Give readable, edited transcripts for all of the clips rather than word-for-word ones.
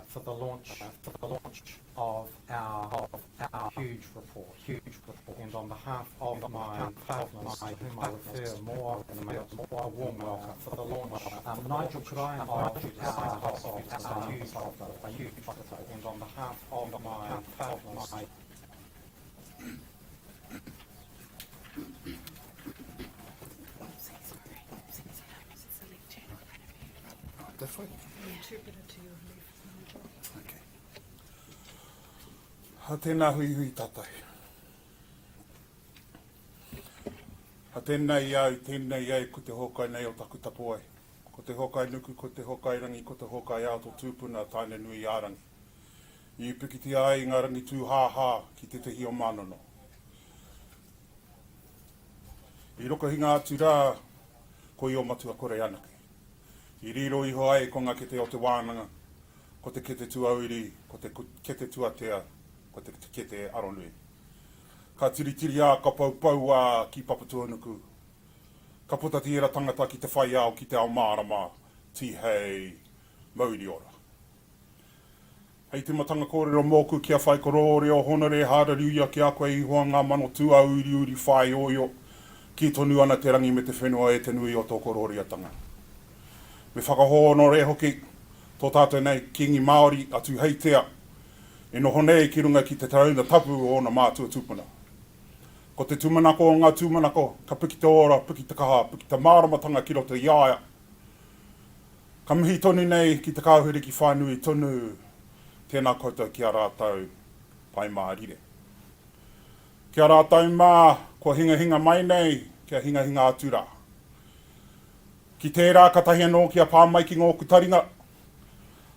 for the launch of our huge report. And on behalf of my partners, to whom I refer more than a warm welcome for the launch. Nigel, could I invite you to start us off with a huge photo? And on behalf of my partners, That's fine. Okay. Ha tēnā hui hui tātai. Ha tēnei au, ko te hokai nei o taku tapu ai. Ko te hokai nuku, ko te hokai rangi, ko te hokai ato tūpuna tāne nui ārangi. I upikiti ai ngā rangi tū hā ki te tehi o mānono. I roko hinga atu rā, ko i o matua kore anake. I riro iho ai ko ngā kete o te wānanga, ko te kete tuauri, ko te kete tuatea, ko te kete aronui. Ka tiritiri a, ka paupau a ki papatuanuku. Ka puta tira tangata ki te whai au ki te ao mārama, tihei, mauri ora. Hei te matanga kōrero mōku kia whai korore o honore hara riuia ki a koe i hoa ngā mano tua uri whai oio, ki tonu ana te rangi me te whenua e te nui o tō korore atanga. Me whakahono re hoki, tō tātou nei kingi Māori atu heitea, e noho nei ki runga ki te tauna tapu o na mātua tūpuna. Ko te tūmanako o ngā tūmanako, ka piki te ora, piki te kaha, piki te māramatanga ki roto iaia. Ka mihi tonu nei ki te kāhuri ki whānui tonu, tēnā koutou ki a rātou pai mārire. Ki a rātou mā, kua hinga mai nei, kia hinga atu rā. Ki tērā katahi anō kia pāmai ki ngō kutaringa.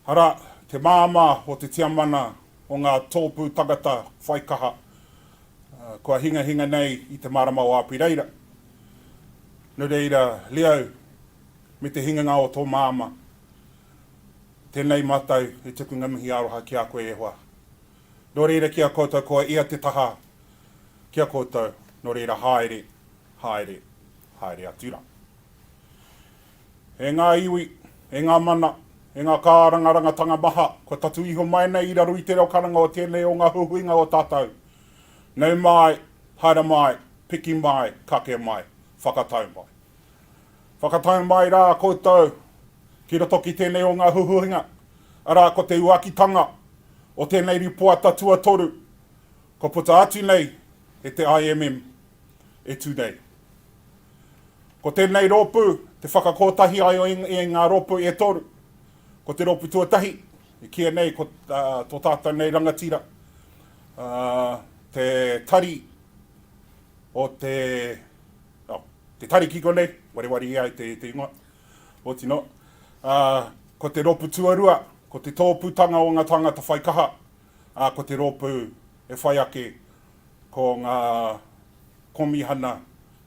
Hara, te māma o te tiamana o ngā tōpū tagata whaikaha. Kua hinga nei i te marama o Apireira. No reira, leo, me te hinganga o tō māma. Tēnei mātou e tuku ngamihi aroha ki a koe e hoa. No reira kia koutou koa ia te taha. Kia koutou, no reira haere atura. E ngā iwi, e ngā mana, e ngā kārangarangatanga maha, ko tatu iho mai nei i raru i te reo karanga o tēnei o ngā huhuinga o tātou. Nau mai, haere mai, piki mai, kake mai, whakatau mai. Whakatau mai rā koutou, ki roto ki tēnei o ngā huhuinga, arā ko te uakitanga o tēnei ripoata tuatoru, ko puta atu nei e te IMM e tu nei. Ko tēnei rōpū, te whakakotahi ai o ngā rōpū e toru. Ko te rōpū tuatahi, e kia nei ko tō tātou nei rangatira. Te tari o te tari kiko nei, warewari ia i te ingoa, o tino. Ko te rōpū tuarua, ko te tōpūtanga o ngā tangata whaikaha, ko te rōpū e whai ake ko ngā komihana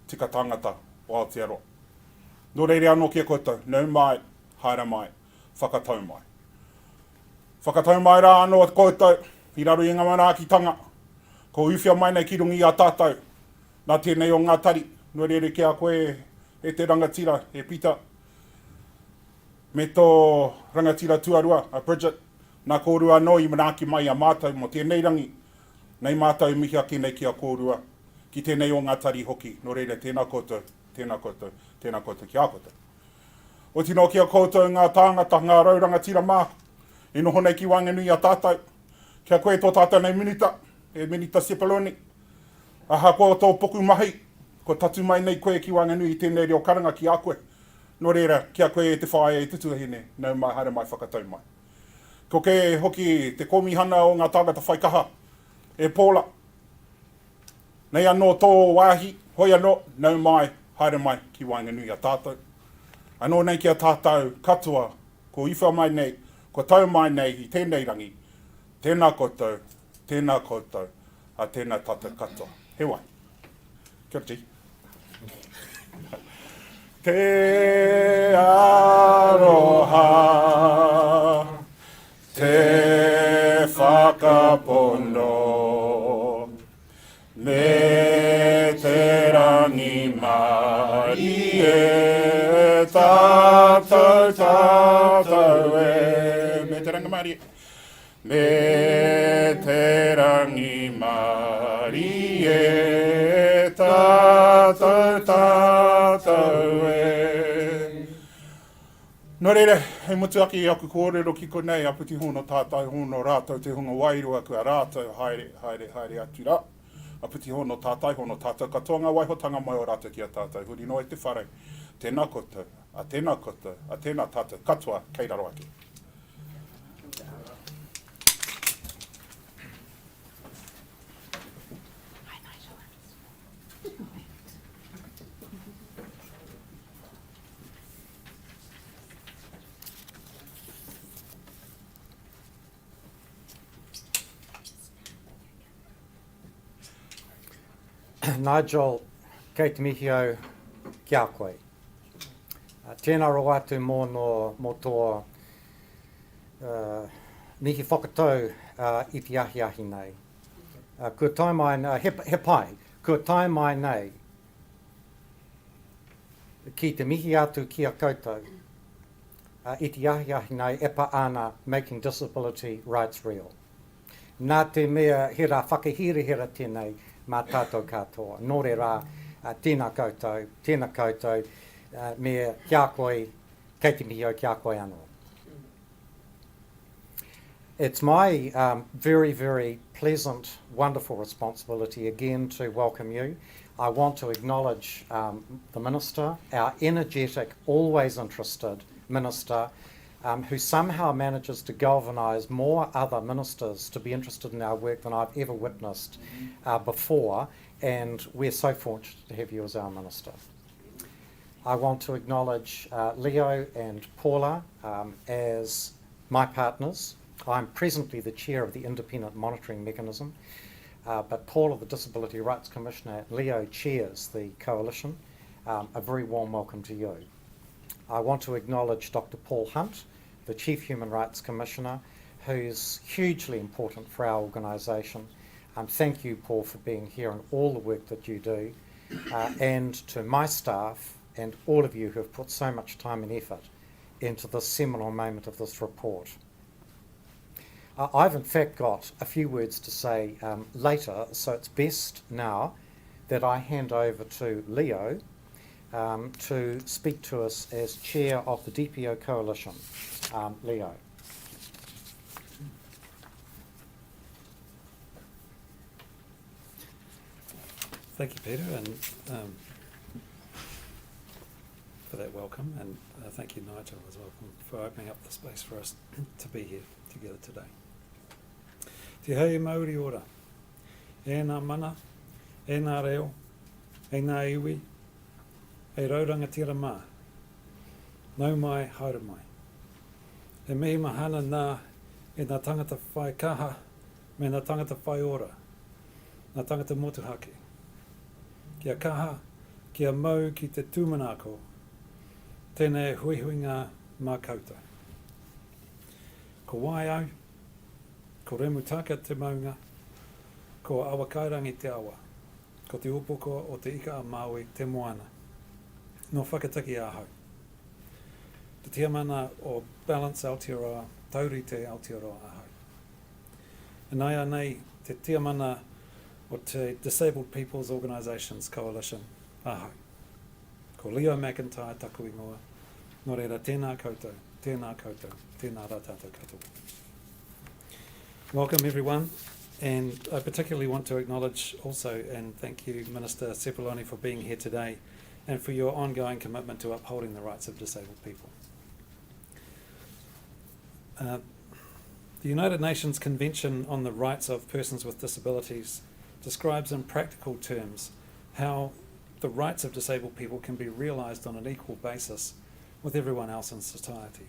tika tangata o Aotearoa. Nō reire anō kia koutou, nau mai, haere mai, whakatau mai. Whakatau mai rā anō koutou, i raru i ngā manaakitanga, ko uwhia mai nei ki rungi a tātou, nā tēnei o ngā tari, nō reire kia koe e te rangatira, e Pita, me tō rangatira tuarua, a Bridget, nā kōrua anō i manaaki mai a mātou mo tēnei rangi, nei mātou mihi ake nei kia kōrua, ki tēnei o ngā tari hoki, nō reire tēnā koutou ki a koutou. O tino ki a koutou ngā tāngata, ngā raurangatira mā, e noho nei ki Wanganui a tātou, kia koe tō tātou nei minita, e minita Sepaloni, aha koe tō poku mahi, ko tatu mai nei koe ki Wanganui i tēnei reo karanga ki a koe, no reira, kia koe e te whae e tutuahine, nau mai, haere mai, whakatau mai. Ko ke hoki te komihana o ngā tāngata whaikaha, e pōla, nei anō tō wāhi, hoi anō, nau mai, haere mai ki Wanganui a tātou. Anō nei ki a tātou katoa, ko iwha mai nei, ko tau mai nei i tēnei rangi. Tēnā koutou, a tēnā tātou katoa. He wai. Kia ora, Te aroha, te whakapono, me te rangi mari e tātou e. Me te rangi mari e. Me te rangi mari e tātou tātou e. Nō reira, hei mutu aki i aku kōrero ki konei, aputi hono tātai hono rātou te hunga wairua kua rātou haere atu rā. Aputi hono tātai hono tātou katoa ngā waihotanga mai o rātou ki a tātou. Huri no e te whare, tēnā koutou, a tēnā koutou, a tēnā tātou katoa kei raro ake. Nigel, kei te mihio kia koe. Tēnā ro atu mō tō mihi whakatau i te ahi nei. Kua tai mai, he pai, kua tai mai nei ki te mihi atu ki a koutou i te ahi nei e pa ana making disability rights real. Nā te mea he rā whakahirihira tēnei mā tātou katoa. Nō re rā, tēnā koutou, me kia koe, kei te mihio kia koe anō. It's my very, very pleasant, wonderful responsibility again to welcome you. I want to acknowledge the Minister, our energetic, always interested Minister, who somehow manages to galvanise more other ministers to be interested in our work than I've ever witnessed before, and we're so fortunate to have you as our Minister. I want to acknowledge Leo and Paula as my partners. I'm presently the chair of the Independent Monitoring Mechanism, but Paula, the Disability Rights Commissioner, Leo chairs the coalition. A very warm welcome to you. I want to acknowledge Dr. Paul Hunt, the Chief Human Rights Commissioner, who's hugely important for our organisation. Thank you, Paul, for being here and all the work that you do, and to my staff and all of you who have put so much time and effort into this seminal moment of this report. I've in fact got a few words to say later, so it's best now that I hand over to Leo to speak to us as chair of the DPO Coalition. Leo. Thank you, Peter, and for that welcome, and thank you, Nigel, as well, for opening up the space for us to be here together today. Te hei Māori ora, e nā mana, e nā reo, e nā iwi, e rauranga tira mā, nau mai, haere mai. E mihi mahana nā e nā tangata whai kaha, me nā tangata whai ora, nā tangata motuhake. Kia kaha, kia mau ki te tūmanako, tēnei huihuinga mā koutou. Ko waiau, ko remutaka te maunga, ko awakairangi te awa, ko te upoko o te ika a Māui te moana, no whakataki ahau. Te tiamana o Balance Aotearoa, Taurite Aotearoa ahau. E nei nei te tiamana o te Disabled People's Organisations Coalition ahau. Ko Leo McIntyre taku ingoa, no reira tēnā koutou, tēnā koutou, tēnā rā tātou katoa. Welcome everyone, and I particularly want to acknowledge also and thank you Minister Sepuloni for being here today and for your ongoing commitment to upholding the rights of disabled people. The United Nations Convention on the Rights of Persons with Disabilities describes in practical terms how the rights of disabled people can be realised on an equal basis with everyone else in society.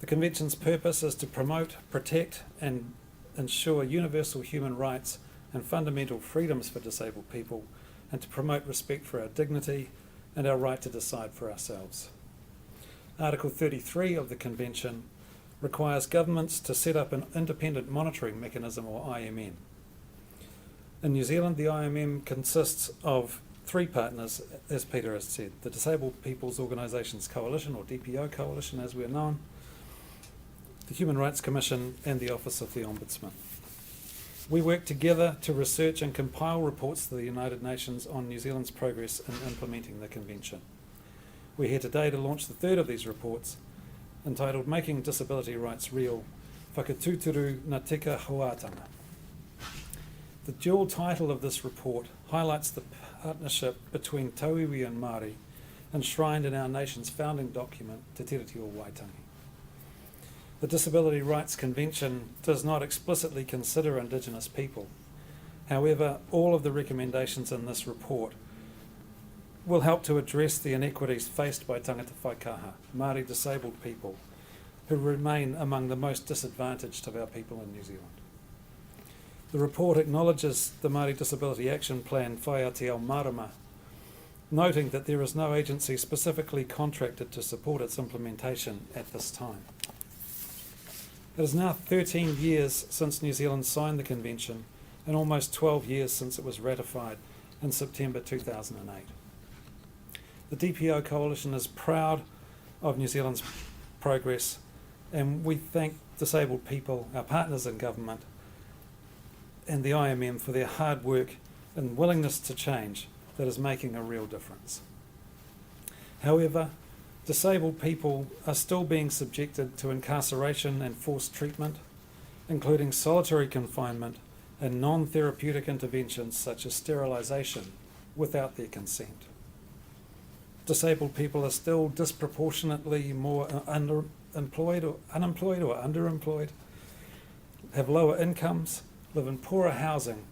The Convention's purpose is to promote, protect and ensure universal human rights and fundamental freedoms for disabled people, and to promote respect for our dignity and our right to decide for ourselves. Article 33 of the Convention requires governments to set up an independent monitoring mechanism, or IMM. In New Zealand, the IMM consists of three partners, as Peter has said: the Disabled People's Organisations Coalition, or DPO Coalition as we're known, the Human Rights Commission and the Office of the Ombudsman. We work together to research and compile reports to the United Nations on New Zealand's progress in implementing the Convention. We're here today to launch the third of these reports, entitled Making Disability Rights Real, Whakatūturu Ngā Tika Hoatanga. The dual title of this report highlights the partnership between Tauiwi and Māori, enshrined in our nation's founding document, Te Tiriti o Waitangi. The Disability Rights Convention does not explicitly consider Indigenous people. However, all of the recommendations in this report will help to address the inequities faced by tangata whaikaha, Māori disabled people, who remain among the most disadvantaged of our people in New Zealand. The report acknowledges the Māori Disability Action Plan Whaiati Marama, noting that there is no agency specifically contracted to support its implementation at this time. It is now 13 years since New Zealand signed the Convention and almost 12 years since it was ratified in September 2008. The DPO Coalition is proud of New Zealand's progress, and we thank disabled people, our partners in government, and the IMM for their hard work and willingness to change that is making a real difference. However, disabled people are still being subjected to incarceration and forced treatment, including solitary confinement and non-therapeutic interventions such as sterilisation without their consent. Disabled people are still disproportionately more unemployed or underemployed, have lower incomes, live in poorer housing,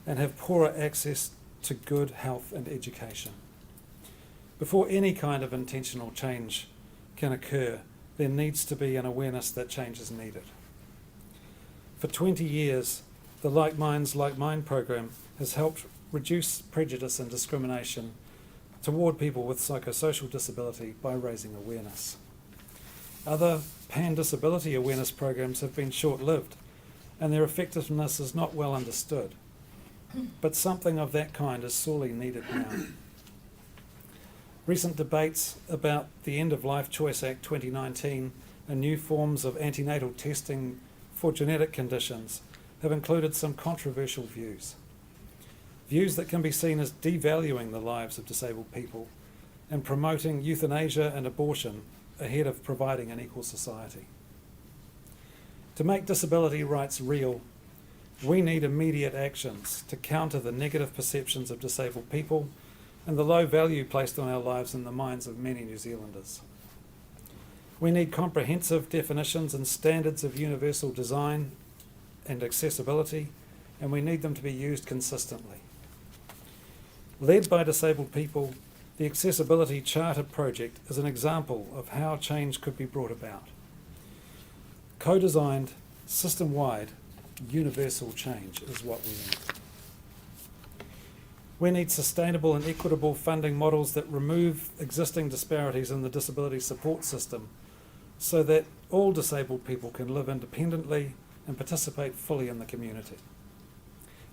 and have poorer access to good health and education. Before any kind of intentional change can occur, there needs to be an awareness that change is needed. For 20 years, the Like Minds, Like Mine program has helped reduce prejudice and discrimination toward people with psychosocial disability by raising awareness. Other pan-disability awareness programs have been short-lived, and their effectiveness is not well understood. But something of that kind is sorely needed now. Recent debates about the End of Life Choice Act 2019 and new forms of antenatal testing for genetic conditions have included some controversial views. Views that can be seen as devaluing the lives of disabled people and promoting euthanasia and abortion ahead of providing an equal society. To make disability rights real, we need immediate actions to counter the negative perceptions of disabled people and the low value placed on our lives in the minds of many New Zealanders. We need comprehensive definitions and standards of universal design and accessibility, and we need them to be used consistently. Led by disabled people, the Accessibility Charter project is an example of how change could be brought about. Co-designed, system-wide, universal change is what we need. We need sustainable and equitable funding models that remove existing disparities in the disability support system so that all disabled people can live independently and participate fully in the community.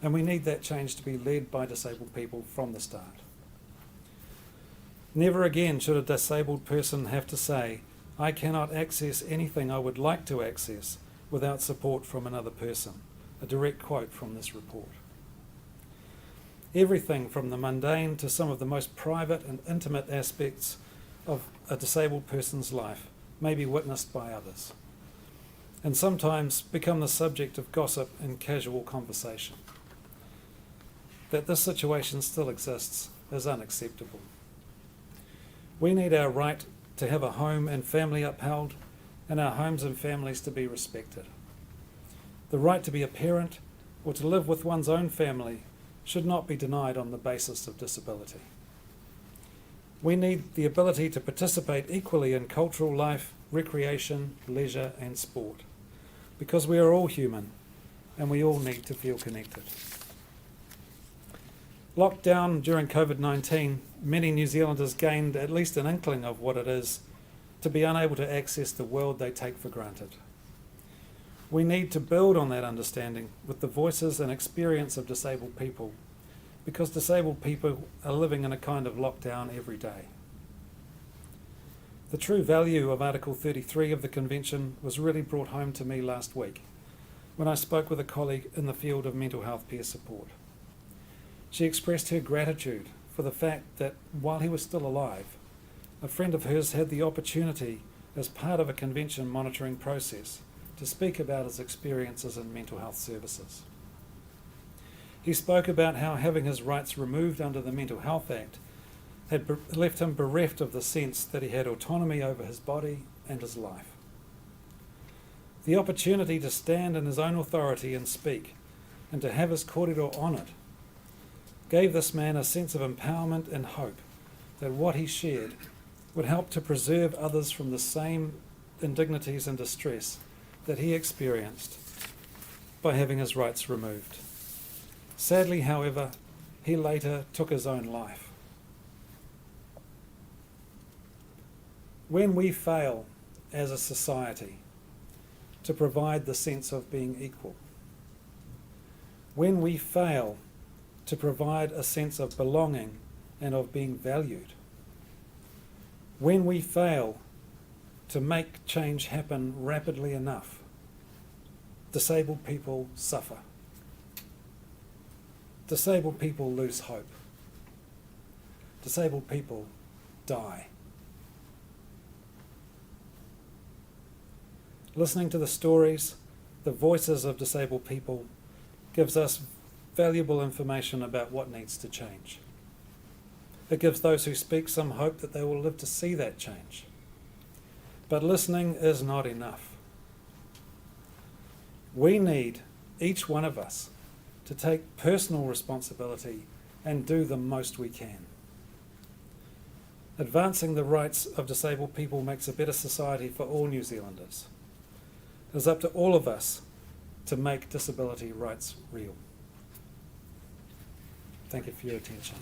And we need that change to be led by disabled people from the start. Never again should a disabled person have to say, "I cannot access anything I would like to access without support from another person," a direct quote from this report. Everything from the mundane to some of the most private and intimate aspects of a disabled person's life may be witnessed by others, and sometimes become the subject of gossip and casual conversation. That this situation still exists is unacceptable. We need our right to have a home and family upheld, and our homes and families to be respected. The right to be a parent or to live with one's own family should not be denied on the basis of disability. We need the ability to participate equally in cultural life, recreation, leisure and sport, because we are all human and we all need to feel connected. Locked down during COVID-19, many New Zealanders gained at least an inkling of what it is to be unable to access the world they take for granted. We need to build on that understanding with the voices and experience of disabled people, because disabled people are living in a kind of lockdown every day. The true value of Article 33 of the Convention was really brought home to me last week when I spoke with a colleague in the field of mental health peer support. She expressed her gratitude for the fact that while he was still alive, a friend of hers had the opportunity, as part of a convention monitoring process, to speak about his experiences in mental health services. He spoke about how having his rights removed under the Mental Health Act had left him bereft of the sense that he had autonomy over his body and his life. The opportunity to stand in his own authority and speak, and to have his kōrero honoured, gave this man a sense of empowerment and hope that what he shared would help to preserve others from the same indignities and distress that he experienced by having his rights removed. Sadly, however, he later took his own life. When we fail as a society to provide the sense of being equal, when we fail to provide a sense of belonging and of being valued, when we fail to make change happen rapidly enough, disabled people suffer. Disabled people lose hope. Disabled people die. Listening to the stories, the voices of disabled people gives us valuable information about what needs to change. It gives those who speak some hope that they will live to see that change. But listening is not enough. We need, each one of us, to take personal responsibility and do the most we can. Advancing the rights of disabled people makes a better society for all New Zealanders. It is up to all of us to make disability rights real. Thank you for your attention.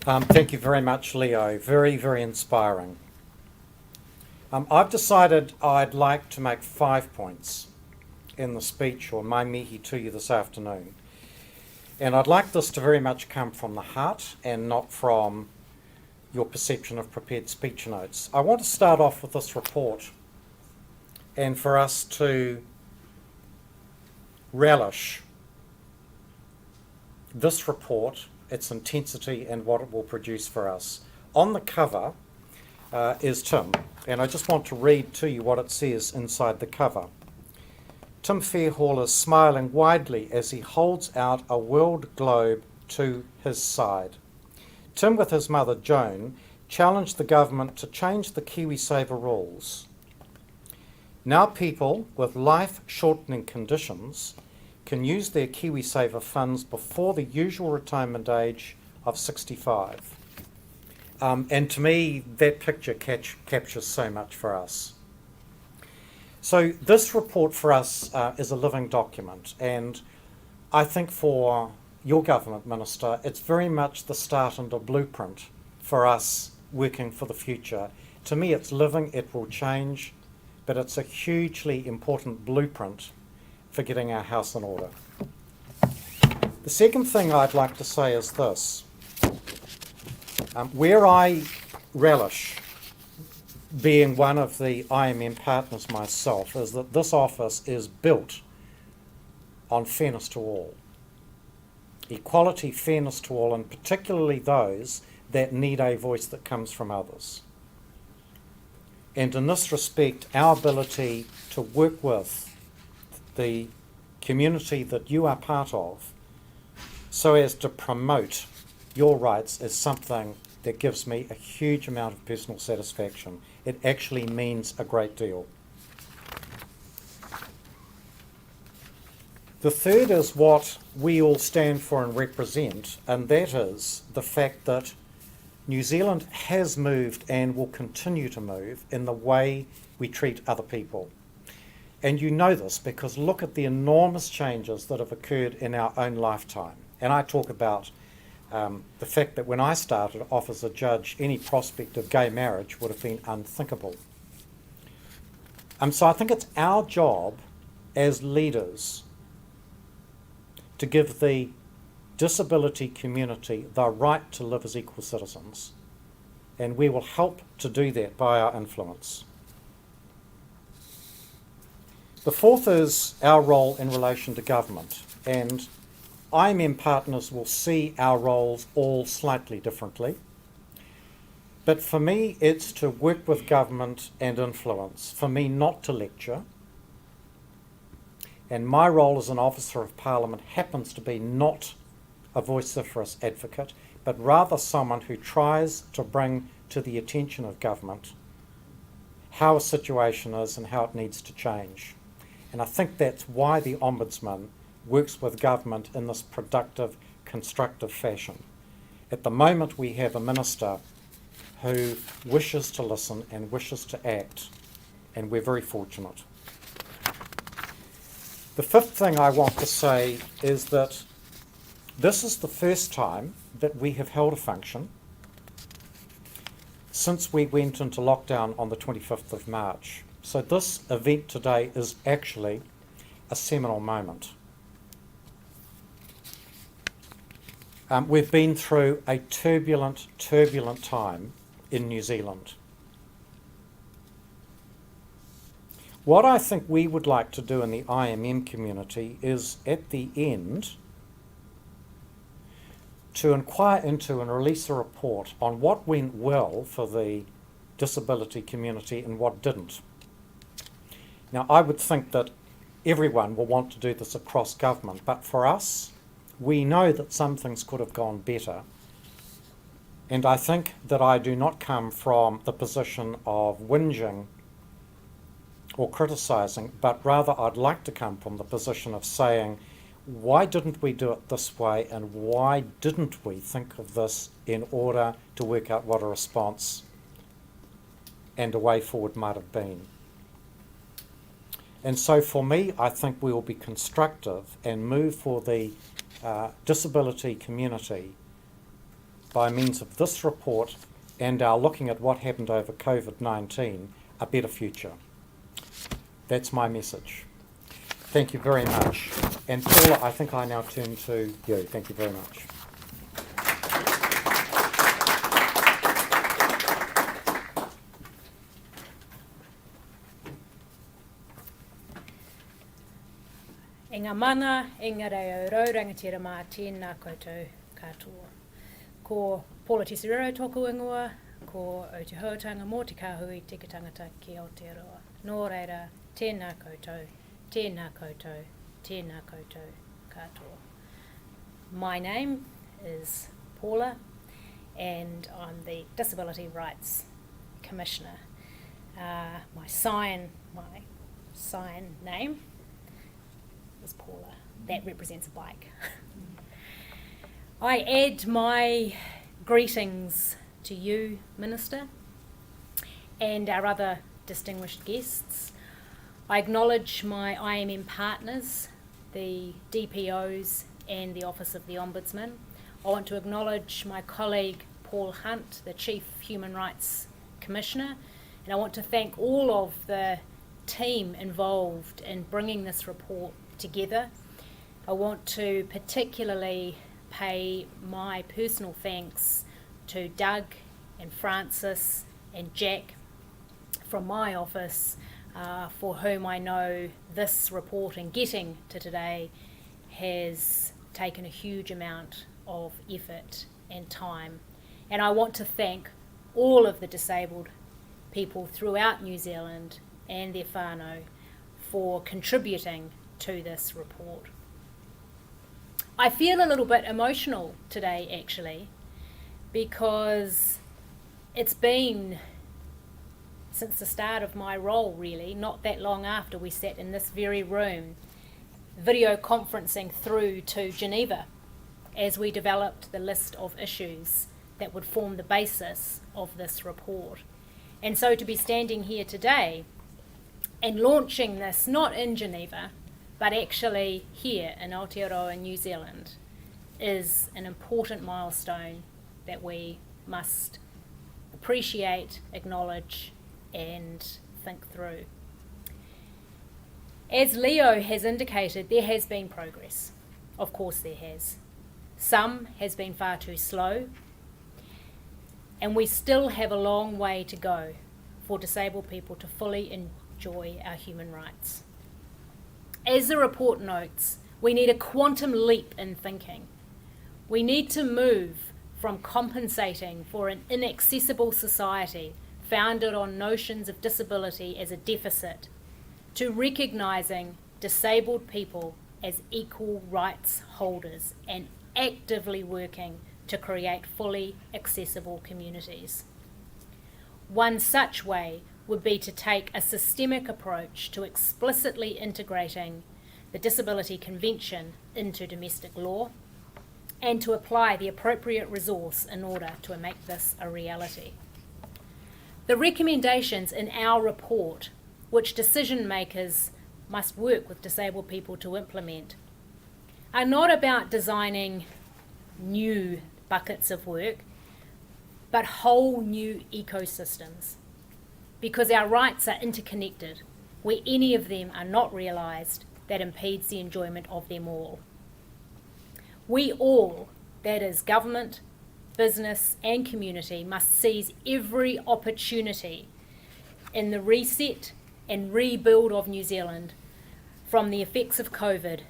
Thank you very much, Leo. Very, very inspiring. I've decided I'd like to make 5 points in the speech or mai mihi to you this afternoon. And I'd like this to very much come from the heart and not from your perception of prepared speech notes. I want to start off with this report and for us to relish this report, its intensity and what it will produce for us. On the cover is Tim, and I just want to read to you what it says inside the cover. Tim Fairhall is smiling widely as he holds out a world globe to his side. Tim, with his mother Joan, challenged the government to change the KiwiSaver rules. Now people with life-shortening conditions can use their KiwiSaver funds before the usual retirement age of 65. And to me, that picture captures so much for us. So this report for us is a living document, and I think for your government, Minister, it's very much the start and a blueprint for us working for the future. To me, it's living, it will change, but it's a hugely important blueprint for getting our house in order. The second thing I'd like to say is this. Where I relish being one of the IMM partners myself is that this office is built on fairness to all. Equality, fairness to all, and particularly those that need a voice that comes from others. And in this respect, our ability to work with the community that you are part of so as to promote your rights is something that gives me a huge amount of personal satisfaction. It actually means a great deal. The third is what we all stand for and represent, and that is the fact that New Zealand has moved and will continue to move in the way we treat other people. And you know this because look at the enormous changes that have occurred in our own lifetime. And I talk about the fact that when I started off as a judge, any prospect of gay marriage would have been unthinkable. So I think it's our job as leaders to give the disability community the right to live as equal citizens, and we will help to do that by our influence. The fourth is our role in relation to government, and IMM partners will see our roles all slightly differently. But for me, it's to work with government and influence. For me, not to lecture. And my role as an officer of Parliament happens to be not a vociferous advocate, but rather someone who tries to bring to the attention of government how a situation is and how it needs to change. And I think that's why the Ombudsman works with government in this productive, constructive fashion. At the moment, we have a minister who wishes to listen and wishes to act, and we're very fortunate. The fifth thing I want to say is that this is the first time that we have held a function since we went into lockdown on the 25th of March. So this event today is actually a seminal moment. We've been through a turbulent time in New Zealand. What I think we would like to do in the IMM community is, at the end, to inquire into and release a report on what went well for the disability community and what didn't. Now, I would think that everyone will want to do this across government, but for us, we know that some things could have gone better. And I think that I do not come from the position of whinging or criticising, but rather I'd like to come from the position of saying, why didn't we do it this way, and why didn't we think of this in order to work out what a response and a way forward might have been? And so for me, I think we will be constructive and move for the disability community by means of this report and our looking at what happened over COVID-19, a better future. That's my message. Thank you very much. And Paula, I think I now turn to you. Thank you very much. E ngā mana, e ngā reo rau rangatira mā tēnā koutou katoa. Ko Paula Tesarero tōku ingoa, ko Aotearoa mō te kāhui te tangata ki Aotearoa. Nō reira, tēnā koutou, tēnā koutou, tēnā koutou katoa. My name is Paula, and I'm the Disability Rights Commissioner. My sign name is Paula. That represents a bike. I add my greetings to you, Minister, and our other distinguished guests. I acknowledge my IMM partners, the DPOs and the Office of the Ombudsman. I want to acknowledge my colleague Paul Hunt, the Chief Human Rights Commissioner, and I want to thank all of the team involved in bringing this report together. I want to particularly pay my personal thanks to Doug and Francis and Jack from my office, for whom I know this report and getting to today has taken a huge amount of effort and time. And I want to thank all of the disabled people throughout New Zealand and their whānau for contributing to this report. I feel a little bit emotional today, actually, because it's been since the start of my role, really, not that long after we sat in this very room, video conferencing through to Geneva as we developed the list of issues that would form the basis of this report. And so to be standing here today and launching this, not in Geneva, but actually here in Aotearoa, New Zealand, is an important milestone that we must appreciate, acknowledge, and think through. As Leo has indicated, there has been progress. Of course there has. Some has been far too slow, and we still have a long way to go for disabled people to fully enjoy our human rights. As the report notes, we need a quantum leap in thinking. We need to move from compensating for an inaccessible society founded on notions of disability as a deficit to recognising disabled people as equal rights holders and actively working to create fully accessible communities. One such way would be to take a systemic approach to explicitly integrating the Disability Convention into domestic law and to apply the appropriate resource in order to make this a reality. The recommendations in our report, which decision makers must work with disabled people to implement, are not about designing new buckets of work, but whole new ecosystems, because our rights are interconnected. Where any of them are not realised, that impedes the enjoyment of them all. We all, that is government, business and community, must seize every opportunity in the reset and rebuild of New Zealand from the effects of COVID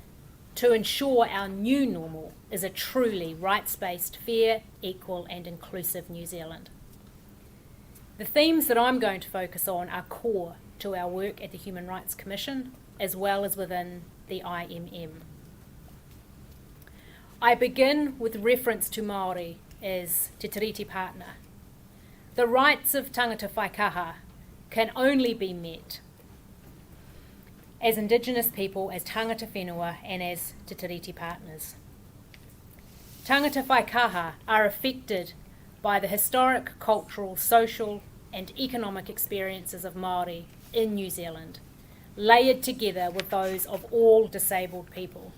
to ensure our new normal is a truly rights-based, fair, equal and inclusive New Zealand. The themes that I'm going to focus on are core to our work at the Human Rights Commission as well as within the IMM. I begin with reference to Māori as Te Tiriti Partner. The rights of tangata whaikaha can only be met as Indigenous people, as tangata whenua and as Te Tiriti Partners. Tangata whaikaha are affected by the historic, cultural, social and economic experiences of Māori in New Zealand, layered together with those of all disabled people.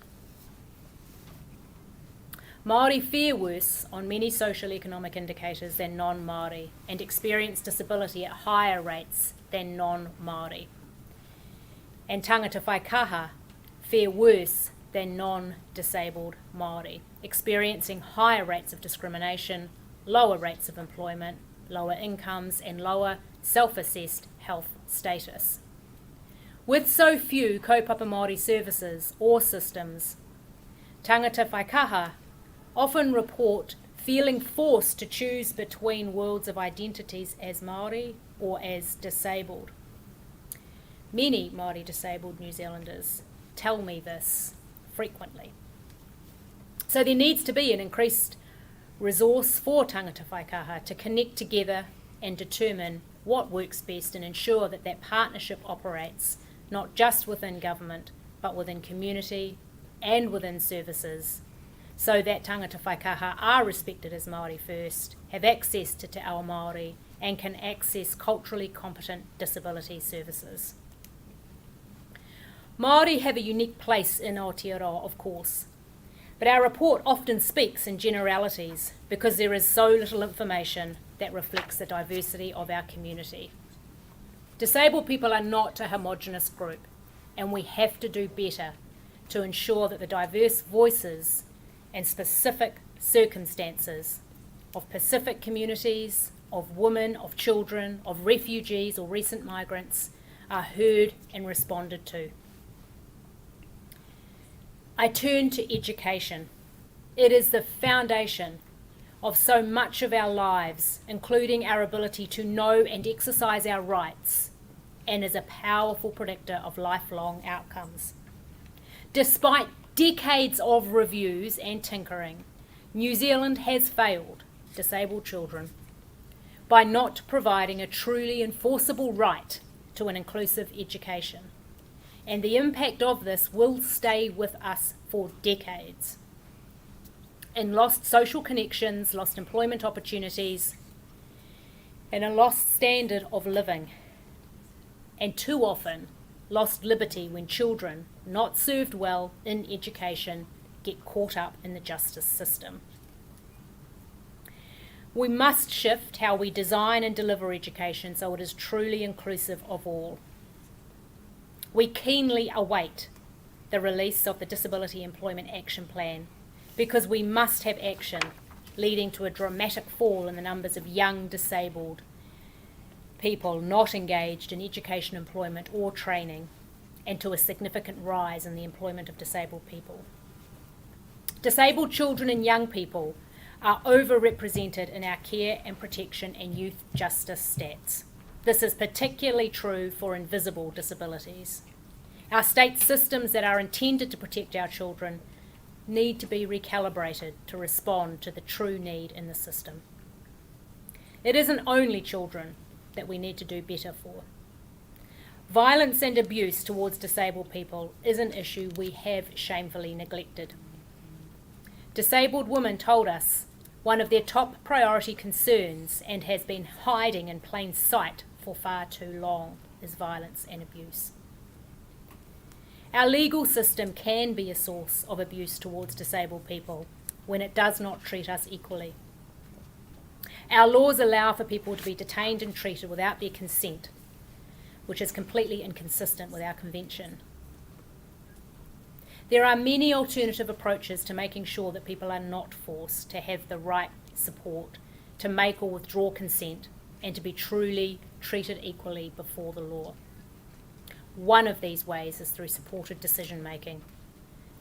Māori fare worse on many social economic indicators than non-Māori and experience disability at higher rates than non-Māori. And tangata whaikaha fare worse than non-disabled Māori, experiencing higher rates of discrimination, lower rates of employment, lower incomes and lower self-assessed health status. With so few kaupapa Māori services or systems, tangata whaikaha often report feeling forced to choose between worlds of identities as Māori or as disabled. Many Māori disabled New Zealanders tell me this frequently. So there needs to be an increased resource for tangata whaikaha to connect together and determine what works best and ensure that that partnership operates not just within government but within community and within services, so that tangata whaikaha are respected as Māori first, have access to Te Ao Māori and can access culturally competent disability services. Māori have a unique place in Aotearoa, of course, but our report often speaks in generalities because there is so little information that reflects the diversity of our community. Disabled people are not a homogenous group, and we have to do better to ensure that the diverse voices and specific circumstances of Pacific communities, of women, of children, of refugees or recent migrants are heard and responded to. I turn to education. It is the foundation of so much of our lives, including our ability to know and exercise our rights, and is a powerful predictor of lifelong outcomes. Despite decades of reviews and tinkering, New Zealand has failed disabled children by not providing a truly enforceable right to an inclusive education. And the impact of this will stay with us for decades. In lost social connections, lost employment opportunities, and a lost standard of living. And too often, lost liberty when children, not served well in education, get caught up in the justice system. We must shift how we design and deliver education so it is truly inclusive of all. We keenly await the release of the Disability Employment Action Plan because we must have action leading to a dramatic fall in the numbers of young disabled people not engaged in education, employment or training, and to a significant rise in the employment of disabled people. Disabled children and young people are overrepresented in our care and protection and youth justice stats. This is particularly true for invisible disabilities. Our state systems that are intended to protect our children need to be recalibrated to respond to the true need in the system. It isn't only children that we need to do better for. Violence and abuse towards disabled people is an issue we have shamefully neglected. Disabled women told us one of their top priority concerns, and has been hiding in plain sight for far too long, is violence and abuse. Our legal system can be a source of abuse towards disabled people when it does not treat us equally. Our laws allow for people to be detained and treated without their consent, which is completely inconsistent with our convention. There are many alternative approaches to making sure that people are not forced to have the right support to make or withdraw consent and to be truly treated equally before the law. One of these ways is through supported decision making.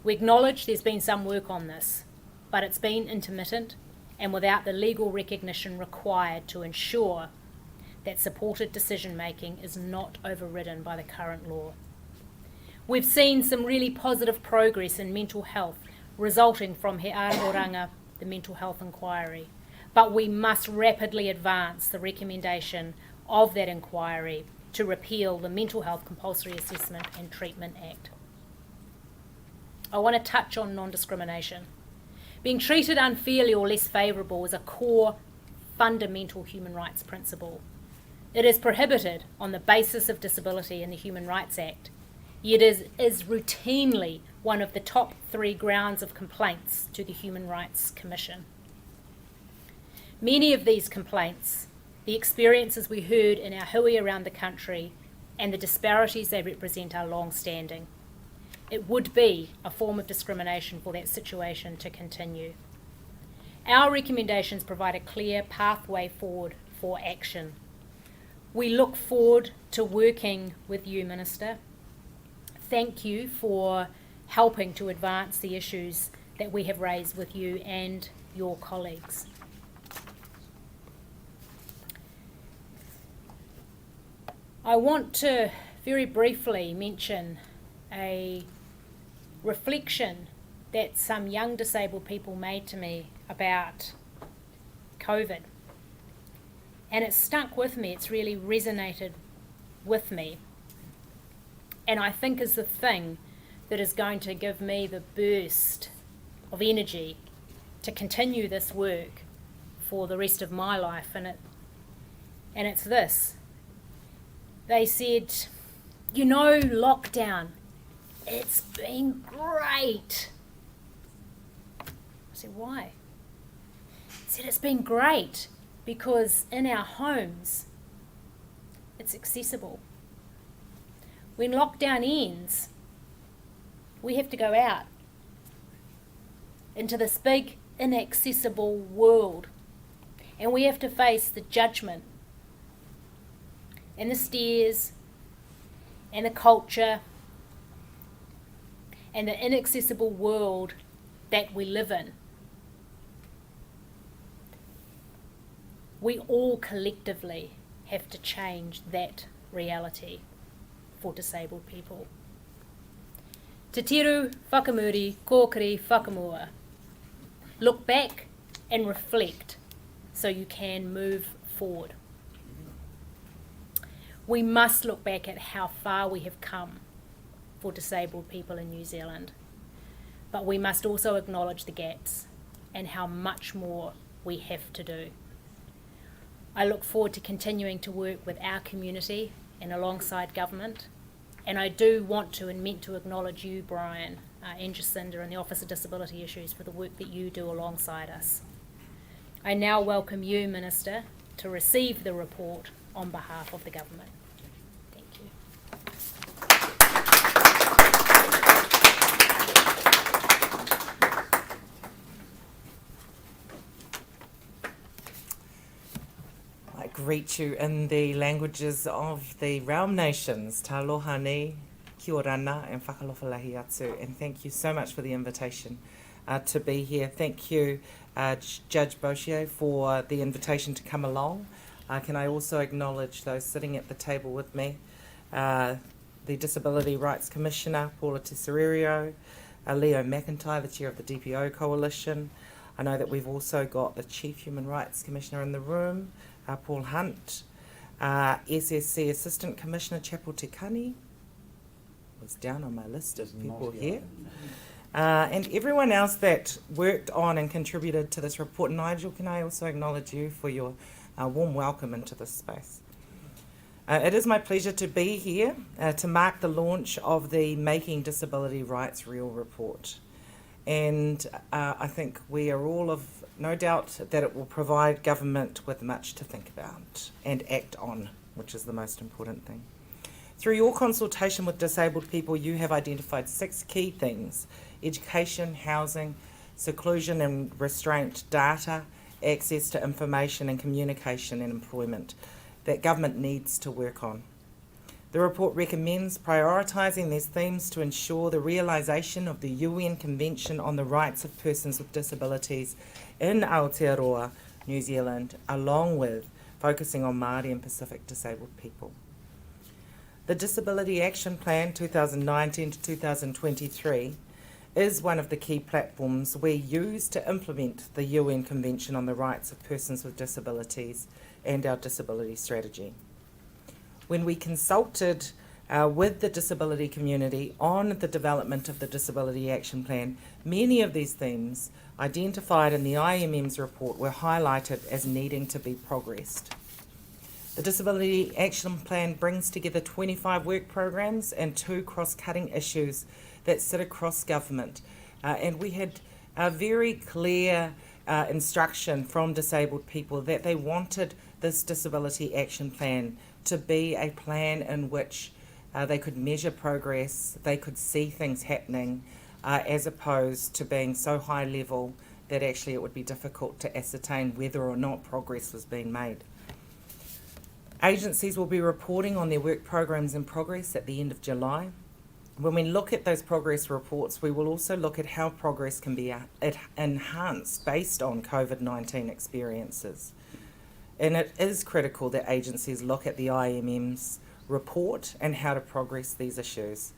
We acknowledge there's been some work on this, but it's been intermittent and without the legal recognition required to ensure that supported decision making is not overridden by the current law. We've seen some really positive progress in mental health resulting from He Oranga, the mental health inquiry, but we must rapidly advance the recommendation of that inquiry to repeal the Mental Health Compulsory Assessment and Treatment Act. I want to touch on non-discrimination. Being treated unfairly or less favourable is a core fundamental human rights principle. It is prohibited on the basis of disability in the Human Rights Act, yet is routinely one of the top 3 grounds of complaints to the Human Rights Commission. Many of these complaints, the experiences we heard in our hui around the country, and the disparities they represent are long-standing. It would be a form of discrimination for that situation to continue. Our recommendations provide a clear pathway forward for action. We look forward to working with you, Minister. Thank you for helping to advance the issues that we have raised with you and your colleagues. I want to very briefly mention a reflection that some young disabled people made to me about COVID. And it stuck with me, it's really resonated with me. And I think is the thing that is going to give me the burst of energy to continue this work for the rest of my life. And it's this. They said, you know, lockdown, it's been great. I said, why? He said, it's been great because in our homes, it's accessible. When lockdown ends, we have to go out into this big, inaccessible world, and we have to face the judgment and the stares and the culture and the inaccessible world that we live in. We all collectively have to change that reality for disabled people. Te tiru whakamuri, kōkiri whakamua. Look back and reflect so you can move forward. We must look back at how far we have come for disabled people in New Zealand, but we must also acknowledge the gaps and how much more we have to do. I look forward to continuing to work with our community and alongside government And I do want to and meant to acknowledge you, Brian, and Jacinda and the Office of Disability Issues for the work that you do alongside us. I now welcome you, Minister, to receive the report on behalf of the government. Thank you. I greet you in the languages of the realm nations, Taloha ni, kia orana, and whakalofalahi atu. And thank you so much for the invitation to be here. Thank you, Judge Boshier, for the invitation to come along. Can I also acknowledge those sitting at the table with me, the Disability Rights Commissioner, Paula Tesorerio, Leo McIntyre, the Chair of the DPO Coalition. I know that we've also got the Chief Human Rights Commissioner in the room, Paul Hunt, SSC Assistant Commissioner Chapel Tekani, was down on my list of people here, and everyone else that worked on and contributed to this report. Nigel, can I also acknowledge you for your warm welcome into this space. It is my pleasure to be here to mark the launch of the Making Disability Rights Real report. And I think we are all of no doubt that it will provide government with much to think about and act on, which is the most important thing. Through your consultation with disabled people, you have identified 6 key things: education, housing, seclusion and restraint, data, access to information and communication and employment that government needs to work on. The report recommends prioritising these themes to ensure the realisation of the UN Convention on the Rights of Persons with Disabilities in Aotearoa, New Zealand, along with focusing on Māori and Pacific disabled people. The Disability Action Plan 2019 to 2023 is one of the key platforms we use to implement the UN Convention on the Rights of Persons with Disabilities and our disability strategy. When we consulted with the disability community on the development of the Disability Action Plan, many of these themes identified in the IMM's report were highlighted as needing to be progressed. The Disability Action Plan brings together 25 work programs and 2 cross-cutting issues that sit across government. And we had a very clear instruction from disabled people that they wanted this Disability Action Plan to be a plan in which they could measure progress, they could see things happening, as opposed to being so high level that actually it would be difficult to ascertain whether or not progress was being made. Agencies will be reporting on their work programs in progress at the end of July. When we look at those progress reports, we will also look at how progress can be enhanced based on COVID-19 experiences. And it is critical that agencies look at the IMM's report and how to progress these issues.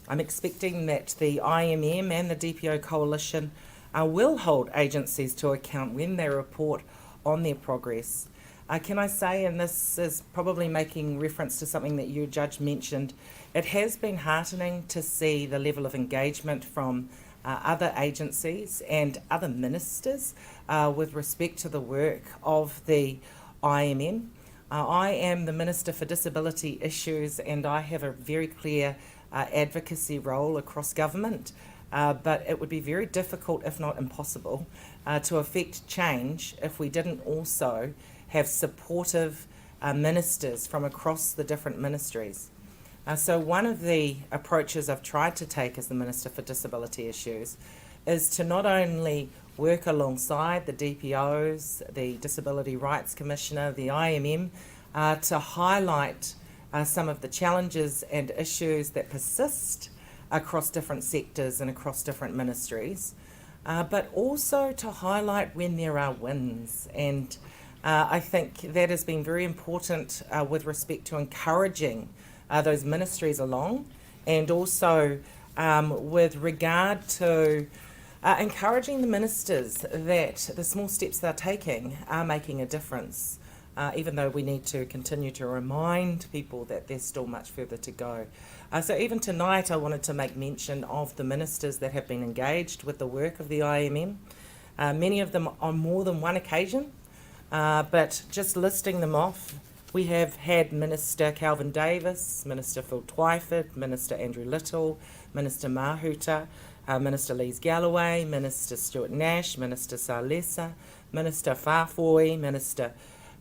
I'm expecting that the IMM and the DPO Coalition will hold agencies to account when they report on their progress. Can I say, and this is probably making reference to something that you, Judge, mentioned, it has been heartening to see the level of engagement from other agencies and other ministers with respect to the work of the IMM. I am the Minister for Disability Issues and I have a very clear advocacy role across government, but it would be very difficult, if not impossible, to effect change if we didn't also have supportive ministers from across the different ministries. So one of the approaches I've tried to take as the Minister for Disability Issues is to not only work alongside the DPOs, the Disability Rights Commissioner, the IMM, to highlight some of the challenges and issues that persist across different sectors and across different ministries, but also to highlight when there are wins. And I think that has been very important with respect to encouraging those ministries along, and also with regard to encouraging the ministers that the small steps they're taking are making a difference, even though we need to continue to remind people that there's still much further to go. So even tonight I wanted to make mention of the ministers that have been engaged with the work of the IMM, many of them on more than one occasion, but just listing them off: We have had Minister Calvin Davis, Minister Phil Twyford, Minister Andrew Little, Minister Mahuta, Minister Lise Galloway, Minister Stuart Nash, Minister Salesa, Minister Farfoy, Minister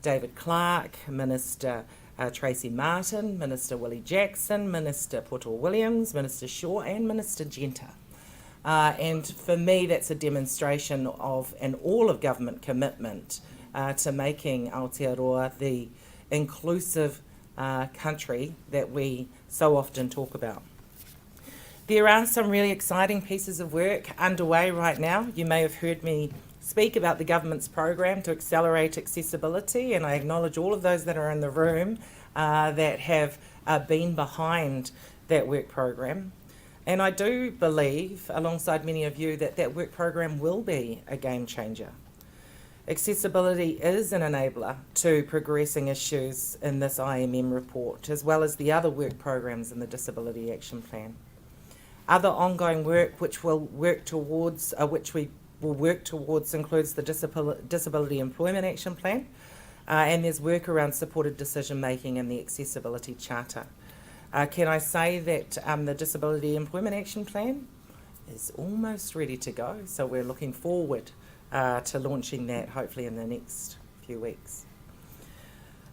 David Clark, Minister Tracy Martin, Minister Willie Jackson, Minister Portal Williams, Minister Shaw and Minister Genta. And for me that's a demonstration of an all of government commitment to making Aotearoa the inclusive country that we so often talk about. There are some really exciting pieces of work underway right now. You may have heard me speak about the government's program to accelerate accessibility, and I acknowledge all of those that are in the room that have been behind that work program. And I do believe, alongside many of you, that that work program will be a game changer. Accessibility is an enabler to progressing issues in this IMM report, as well as the other work programs in the Disability Action Plan. Other ongoing work which we will work towards includes the Disability Employment Action Plan, and there's work around supported decision making in the Accessibility Charter. Can I say that the Disability Employment Action Plan is almost ready to go, so we're looking forward to launching that hopefully in the next few weeks.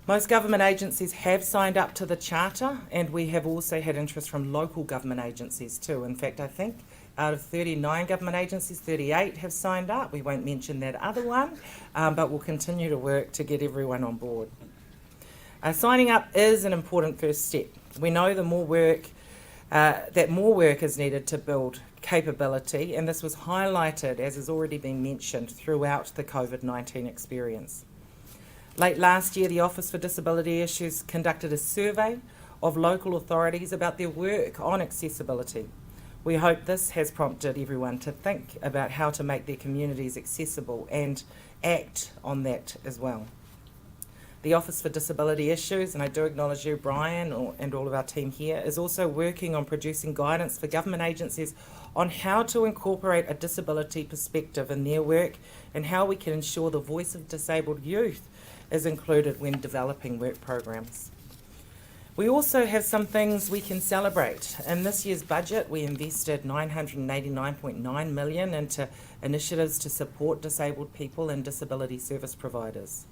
Most government agencies have signed up to the Charter, and we have also had interest from local government agencies too. In fact, I think out of 39 government agencies, 38 have signed up. We won't mention that other one, but we'll continue to work to get everyone on board. Signing up is an important first step. We know that more work is needed to build capability, and this was highlighted, as has already been mentioned, throughout the COVID-19 experience. Late last year, the Office for Disability Issues conducted a survey of local authorities about their work on accessibility. We hope this has prompted everyone to think about how to make their communities accessible and act on that as well. The Office for Disability Issues, and I do acknowledge you, Brian, and all of our team here, is also working on producing guidance for government agencies on how to incorporate a disability perspective in their work and how we can ensure the voice of disabled youth is included when developing work programs. We also have some things we can celebrate. In this year's budget, we invested $989.9 million into initiatives to support disabled people and disability service providers.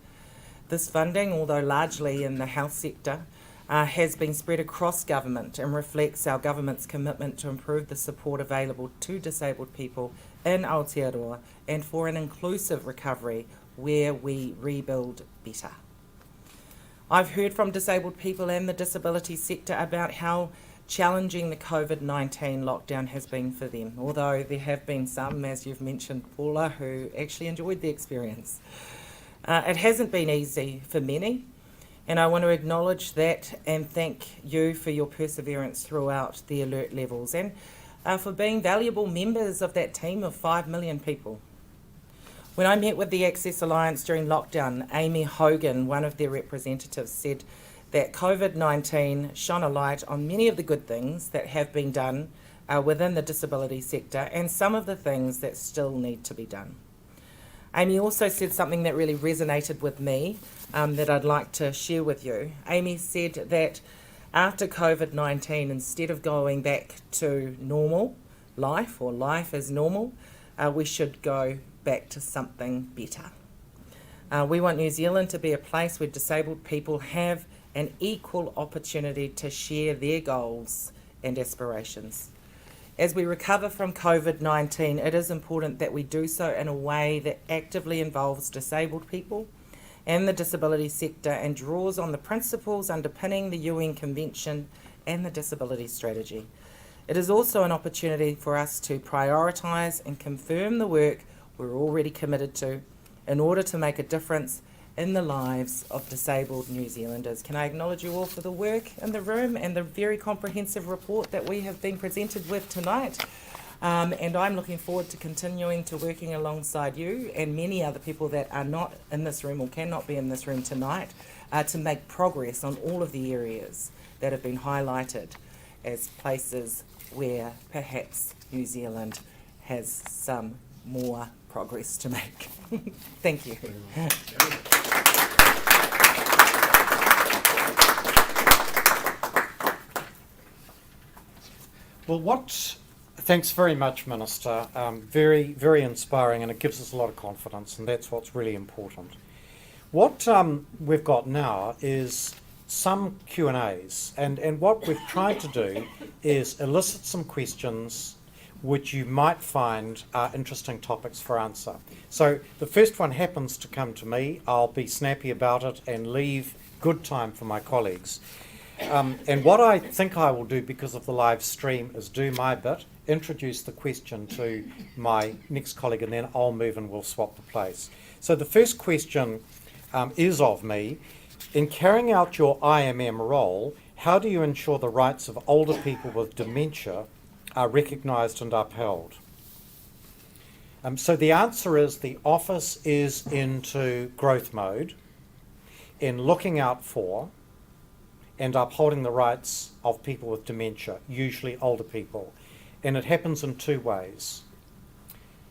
This funding, although largely in the health sector, has been spread across government and reflects our government's commitment to improve the support available to disabled people in Aotearoa and for an inclusive recovery where we rebuild better. I've heard from disabled people and the disability sector about how challenging the COVID-19 lockdown has been for them, although there have been some, as you've mentioned, Paula, who actually enjoyed the experience. It hasn't been easy for many, and I want to acknowledge that and thank you for your perseverance throughout the alert levels and for being valuable members of that team of 5 million people. When I met with the Access Alliance during lockdown, Amy Hogan, one of their representatives, said that COVID-19 shone a light on many of the good things that have been done within the disability sector and some of the things that still need to be done. Amy also said something that really resonated with me that I'd like to share with you. Amy said that after COVID-19, instead of going back to normal life or life as normal, we should go back to something better. We want New Zealand to be a place where disabled people have an equal opportunity to share their goals and aspirations. As we recover from COVID-19, it is important that we do so in a way that actively involves disabled people and the disability sector and draws on the principles underpinning the UN Convention and the Disability Strategy. It is also an opportunity for us to prioritise and confirm the work we're already committed to in order to make a difference in the lives of disabled New Zealanders. Can I acknowledge you all for the work in the room and the very comprehensive report that we have been presented with tonight. And I'm looking forward to continuing to working alongside you and many other people that are not in this room or cannot be in this room tonight to make progress on all of the areas that have been highlighted as places where perhaps New Zealand has some more progress to make. Thank you. Well, thanks very much, Minister. Very, very inspiring, and it gives us a lot of confidence, and that's what's really important. What we've got now is some Q&As, and what we've tried to do is elicit some questions which you might find are interesting topics for answer. So the first one happens to come to me. I'll be snappy about it and leave good time for my colleagues. And what I think I will do because of the live stream is do my bit, introduce the question to my next colleague, and then I'll move and we'll swap the place. So the first question is of me. In carrying out your IMM role, how do you ensure the rights of older people with dementia are recognised and upheld? So the answer is the office is into growth mode in looking out for and upholding the rights of people with dementia, usually older people. And it happens in two ways.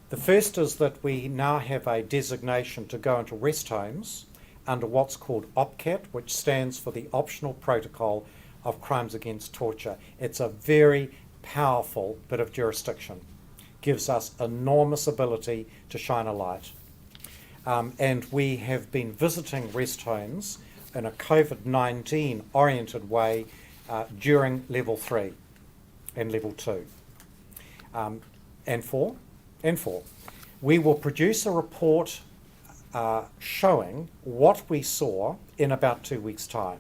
The first is that we now have a designation to go into rest homes under what's called OPCAT, which stands for the Optional Protocol of Crimes Against Torture. It's a very powerful bit of jurisdiction. Gives us enormous ability to shine a light. And we have been visiting rest homes in a COVID-19 oriented way during level 3 and level 2 and 4. We will produce a report showing what we saw in about 2 weeks' time.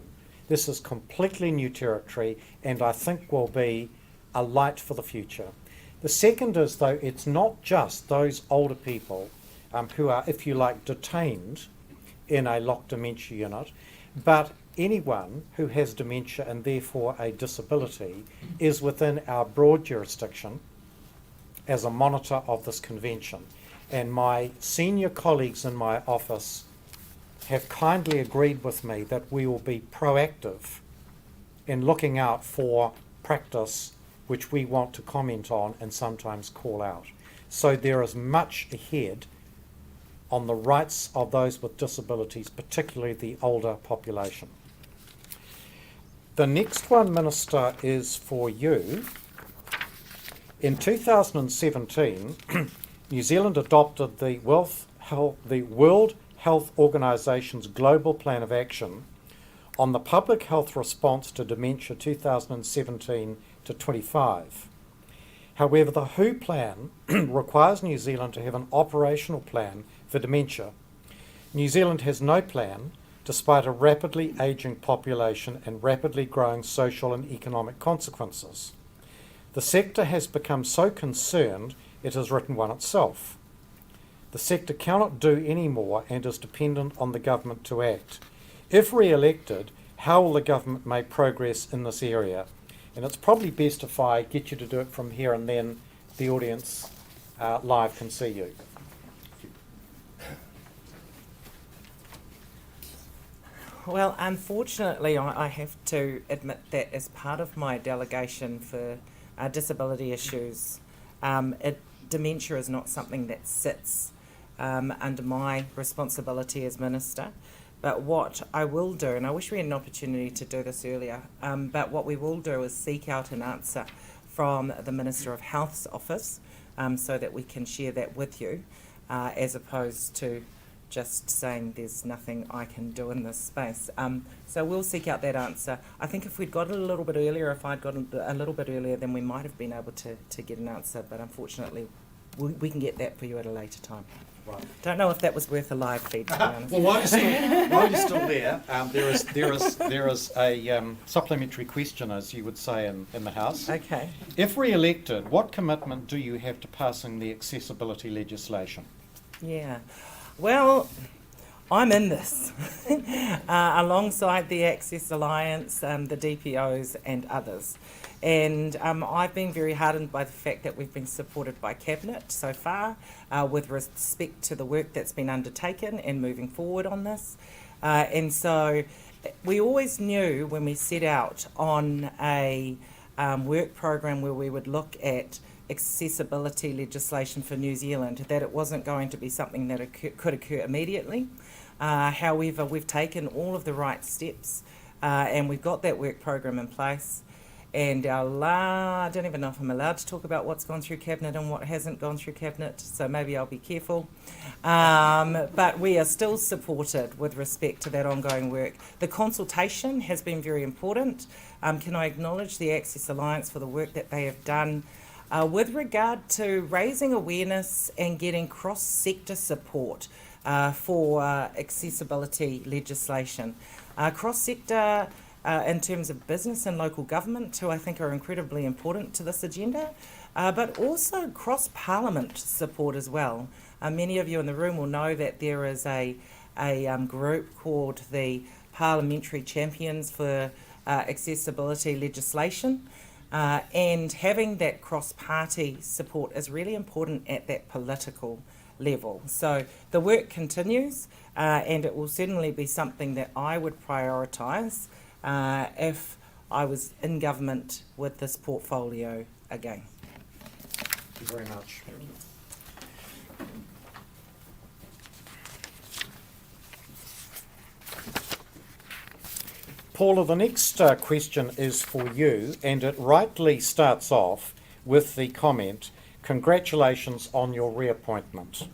This is completely new territory, and I think will be a light for the future. The second is, though, it's not just those older people who are, if you like, detained in a locked dementia unit, but anyone who has dementia and therefore a disability is within our broad jurisdiction as a monitor of this convention. And my senior colleagues in my office have kindly agreed with me that we will be proactive in looking out for practice which we want to comment on and sometimes call out. So there is much ahead on the rights of those with disabilities, particularly the older population. The next one, Minister, is for you. In 2017, New Zealand adopted the World Health Organization's Global Plan of Action on the Public Health Response to Dementia 2017 to 25. However, the WHO plan requires New Zealand to have an operational plan for dementia. New Zealand has no plan, despite a rapidly ageing population and rapidly growing social and economic consequences. The sector has become so concerned it has written one itself. The sector cannot do any more and is dependent on the government to act. If re-elected, how will the government make progress in this area? And it's probably best if I get you to do it from here and then the audience live can see you. Well, unfortunately, I have to admit that as part of my delegation for disability issues, dementia is not something that sits under my responsibility as Minister. But what I will do, and I wish we had an opportunity to do this earlier, but what we will do is seek out an answer from the Minister of Health's office so that we can share that with you, as opposed to just saying there's nothing I can do in this space. So we'll seek out that answer. I think if we'd got it a little bit earlier, if I'd got it a little bit earlier, then we might have been able to get an answer, but unfortunately we can get that for you at a later time. Right. Don't know if that was worth a live feed, to be honest. Well, while you're still there, there is a supplementary question, as you would say in the House. Okay. If re-elected, what commitment do you have to passing the accessibility legislation? Yeah. Well, I'm in this alongside the Access Alliance, the DPOs and others. And I've been very heartened by the fact that we've been supported by Cabinet so far with respect to the work that's been undertaken and moving forward on this. And so we always knew when we set out on a work program where we would look at accessibility legislation for New Zealand that it wasn't going to be something that could occur immediately. However, we've taken all of the right steps and we've got that work program in place. and I don't even know if I'm allowed to talk about what's gone through Cabinet and what hasn't gone through Cabinet, so maybe I'll be careful. But we are still supported with respect to that ongoing work. The consultation has been very important. Can I acknowledge the Access Alliance for the work that they have done with regard to raising awareness and getting cross-sector support for accessibility legislation. Cross-sector in terms of business and local government, who I think are incredibly important to this agenda, but also cross-parliament support as well. Many of you in the room will know that there is a group called the Parliamentary Champions for Accessibility Legislation, and having that cross-party support is really important at that political level. So the work continues, and it will certainly be something that I would prioritise if I was in government with this portfolio again. Thank you very much. Paula, the next question is for you, and it rightly starts off with the comment, "Congratulations on your reappointment."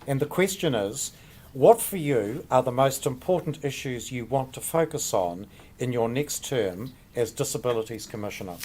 And the question is, what for you are the most important issues you want to focus on in your next term as Disabilities Commissioner?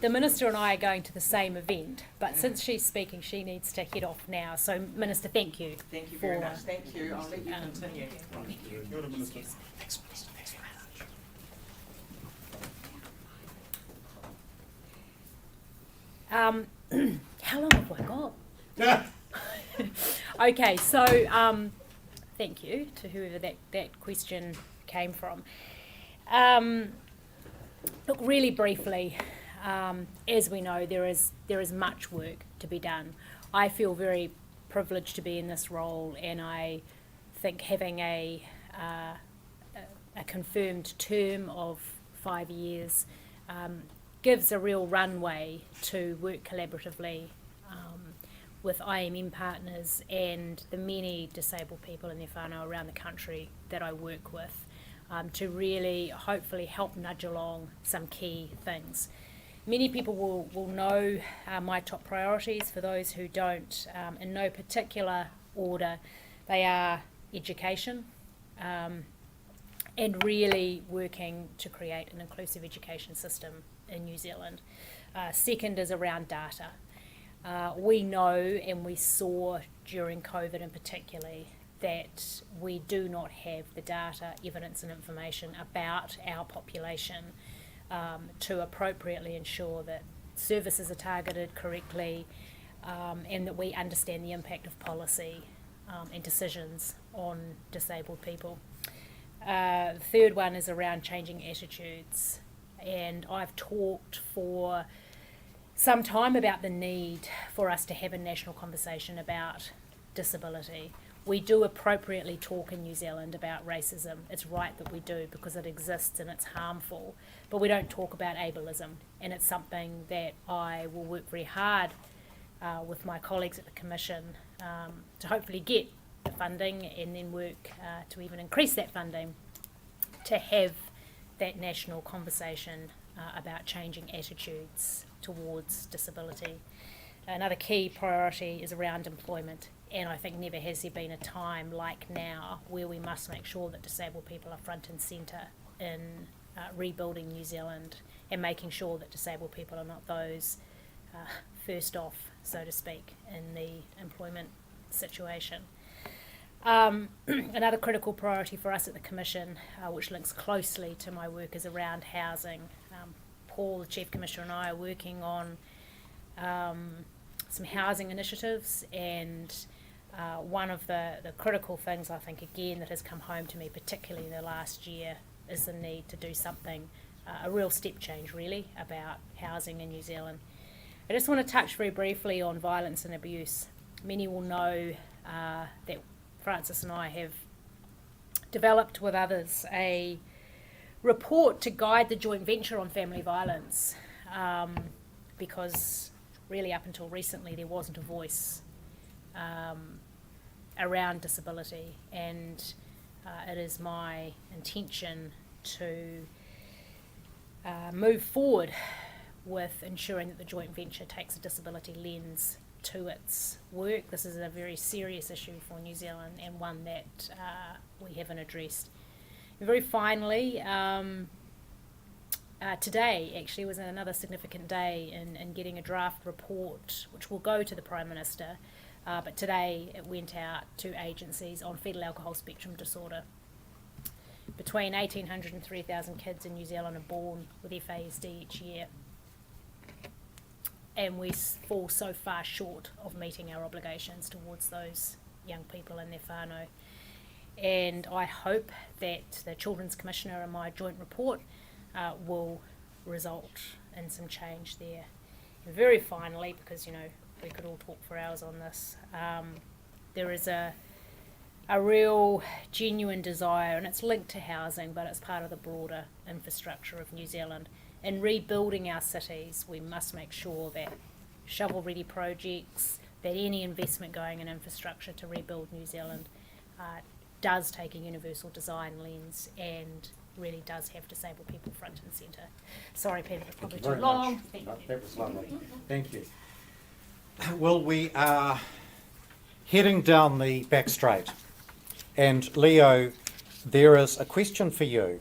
The Minister and I are going to the same event, but since she's speaking, she needs to head off now. So, Minister, thank you. Thank you very much. Thank you. I'll let you continue. How long have I got? Okay, so thank you to whoever that question came from. Look, really briefly, as we know, there is much work to be done. I feel very privileged to be in this role, and I think having a confirmed term of 5 years gives a real runway to work collaboratively with IMM partners and the many disabled people in their whānau around the country that I work with, to really hopefully help nudge along some key things. Many people will know my top priorities. For those who don't, in no particular order, they are education, and really working to create an inclusive education system in New Zealand. Second is around data. We know, and we saw during COVID in particular, that we do not have the data, evidence and information about our population to appropriately ensure that services are targeted correctly, and that we understand the impact of policy and decisions on disabled people. The third one is around changing attitudes, and I've talked for some time about the need for us to have a national conversation about disability. We do appropriately talk in New Zealand about racism. It's right that we do, because it exists and it's harmful, but we don't talk about ableism, and it's something that I will work very hard with my colleagues at the Commission to hopefully get the funding, and then work to even increase that funding to have that national conversation about changing attitudes towards disability. Another key priority is around employment, and I think never has there been a time like now where we must make sure that disabled people are front and centre in rebuilding New Zealand, and making sure that disabled people are not those first off, so to speak, in the employment situation. Another critical priority for us at the Commission, which links closely to my work, is around housing. Paul, the Chief Commissioner, and I are working on some housing initiatives, and one of the critical things, I think, again, that has come home to me, particularly in the last year, is the need to do something, a real step change really, about housing in New Zealand. I just want to touch very briefly on violence and abuse. Many will know that Francis and I have developed with others a report to guide the joint venture on family violence, because really up until recently there wasn't a voice around disability, and it is my intention to move forward with ensuring that the joint venture takes a disability lens to its work. This is a very serious issue for New Zealand, and one that we haven't addressed. And very finally, today actually was another significant day in getting a draft report which will go to the Prime Minister, but today it went out to agencies on fetal alcohol spectrum disorder. Between 1,800 and 3,000 kids in New Zealand are born with FASD each year, and we fall so far short of meeting our obligations towards those young people and their whānau. And I hope that the Children's Commissioner and my joint report will result in some change there. And very finally, because we could all talk for hours on this, there is a real genuine desire, and it's linked to housing, but it's part of the broader infrastructure of New Zealand. In rebuilding our cities, we must make sure that shovel-ready projects, that any investment going in infrastructure to rebuild New Zealand does take a universal design lens and really does have disabled people front and centre. Sorry, Peter, it's probably too long. Thank you. That was lovely. Thank you. Well, we are heading down the back straight. And Leo, there is a question for you,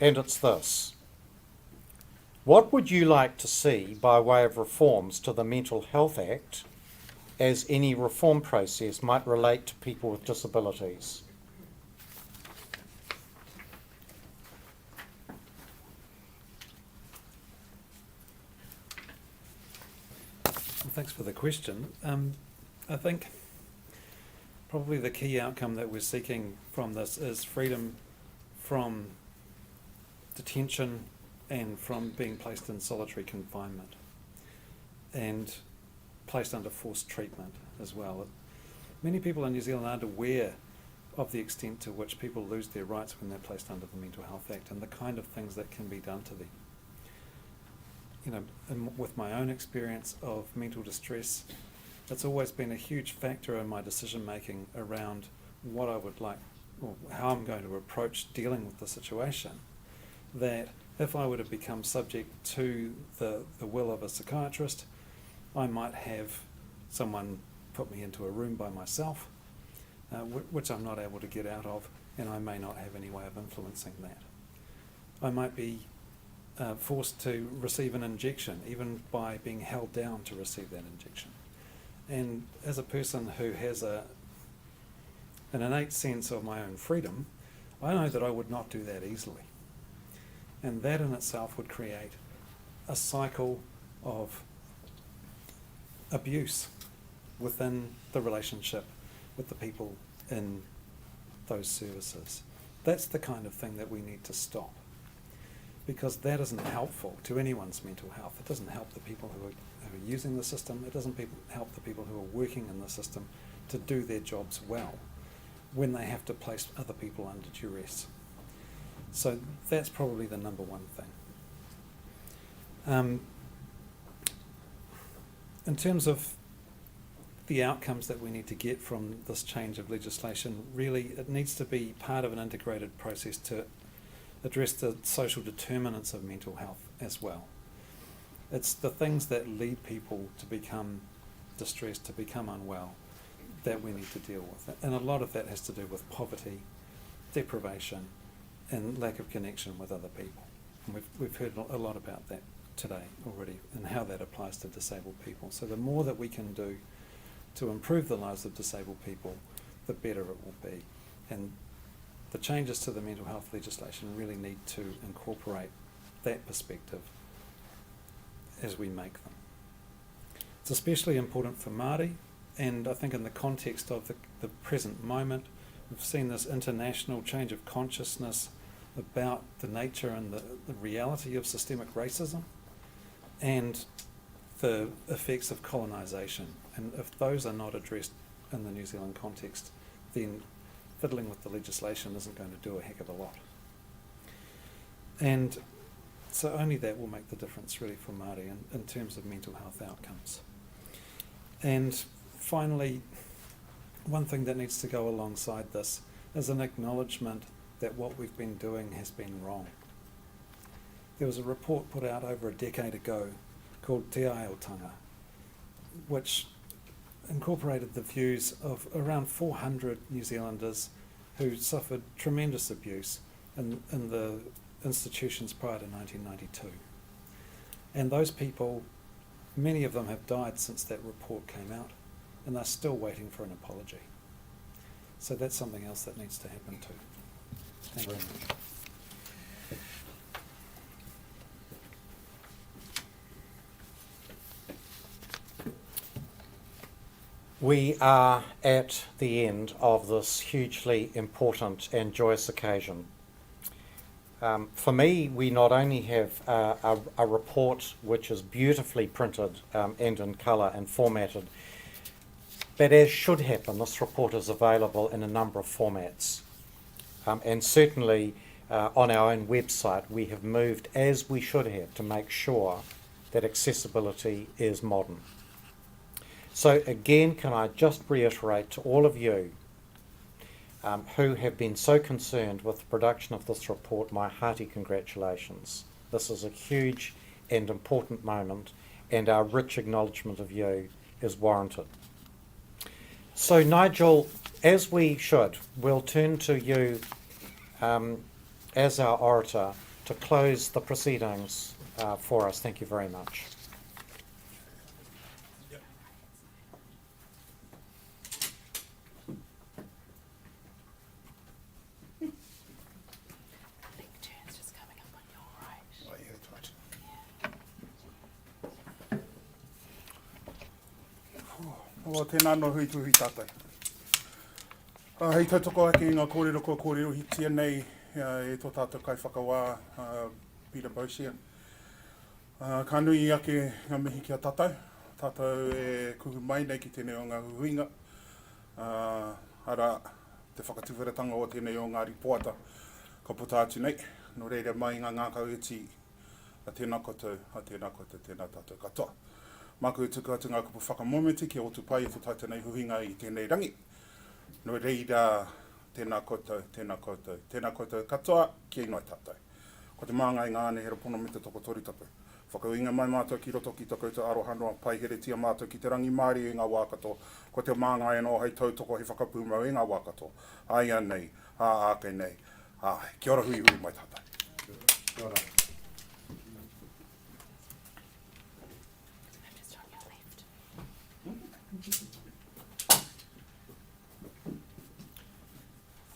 and it's this. What would you like to see by way of reforms to the Mental Health Act, as any reform process might relate to people with disabilities? Well, thanks for the question. I think probably the key outcome that we're seeking from this is freedom from detention and from being placed in solitary confinement and placed under forced treatment as well. Many people in New Zealand aren't aware of the extent to which people lose their rights when they're placed under the Mental Health Act and the kind of things that can be done to them. With my own experience of mental distress, it's always been a huge factor in my decision making around what I would like, or how I'm going to approach dealing with the situation, that if I were to become subject to the will of a psychiatrist, I might have someone put me into a room by myself, which I'm not able to get out of, and I may not have any way of influencing that. I might be forced to receive an injection, even by being held down to receive that injection. And as a person who has an innate sense of my own freedom, I know that I would not do that easily. And that in itself would create a cycle of abuse within the relationship with the people in those services. That's the kind of thing that we need to stop, because that isn't helpful to anyone's mental health. It doesn't help the people who are using the system. It doesn't help the people who are working in the system to do their jobs well when they have to place other people under duress. So that's probably the number one thing. In terms of the outcomes that we need to get from this change of legislation, really it needs to be part of an integrated process to address the social determinants of mental health as well. It's the things that lead people to become distressed, to become unwell, that we need to deal with. And a lot of that has to do with poverty, deprivation, and lack of connection with other people. And we've heard a lot about that today already and how that applies to disabled people. So the more that we can do to improve the lives of disabled people, the better it will be. And the changes to the mental health legislation really need to incorporate that perspective as we make them. It's especially important for Māori, and I think in the context of the present moment, we've seen this international change of consciousness about the nature and the reality of systemic racism and the effects of colonisation. And if those are not addressed in the New Zealand context, then fiddling with the legislation isn't going to do a heck of a lot. And so only that will make the difference really for Māori in terms of mental health outcomes. And finally, one thing that needs to go alongside this is an acknowledgement that what we've been doing has been wrong. There was a report put out over a decade ago called Te Aiotanga, which incorporated the views of around 400 New Zealanders who suffered tremendous abuse in the institutions prior to 1992. And those people, many of them have died since that report came out, and they're still waiting for an apology. So that's something else that needs to happen too. Thank you very much. We are at the end of this hugely important and joyous occasion. For me, we not only have a report which is beautifully printed and in colour and formatted, but as should happen, this report is available in a number of formats. And certainly on our own website, we have moved, as we should have, to make sure that accessibility is modern. So again, can I just reiterate to all of you who have been so concerned with the production of this report, my hearty congratulations. This is a huge and important moment, and our rich acknowledgement of you is warranted. So Nigel, as we should, we'll turn to you as our orator to close the proceedings for us. Thank you very much. O tēnā no hui tuhi tātai. Hei tautoko ake ngā kōrero ko kōrero hitia nei e tō tātou kai whakawā Peter Bosian. Ka nui ake ngā mihi ki a tātou. Tātou e kuhu mai nei ki tēnei o ngā huinga. Ara te whakatuwhiratanga o tēnei o ngā ripoata ka puta atu nei. No reira mai ngā kauiti a tēnā koutou, a tēnā koutou, tēnā tātou katoa. Māku e tuku atu ngā kupu whakamometi ki o tu pai e tu taita nei huhinga i tēnei rangi. No reira, tēnā koutou, tēnā koutou, tēnā koutou katoa ki inoi tātou. Ko te māngai ngā ane hera pono me te toko tori tapu. Whakauinga mai mātou ki roto ki tako te arohanoa pai here tia mātou ki te rangi Māori e ngā wākato. Ko te māngai anō hei tautoko he whakapūmau e ngā wākato. Ai anei, ākei nei. Kia ora hui hui mai tātou. Kia ora.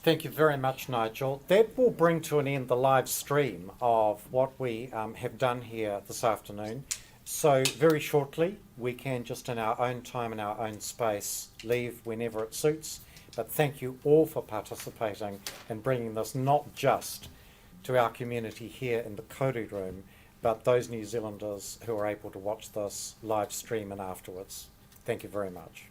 Thank you very much, Nigel. That will bring to an end the live stream of what we have done here this afternoon. So very shortly, we can just in our own time and our own space leave whenever it suits. But thank you all for participating and bringing this not just to our community here in the Koru room, but those New Zealanders who are able to watch this live stream and afterwards. Thank you very much.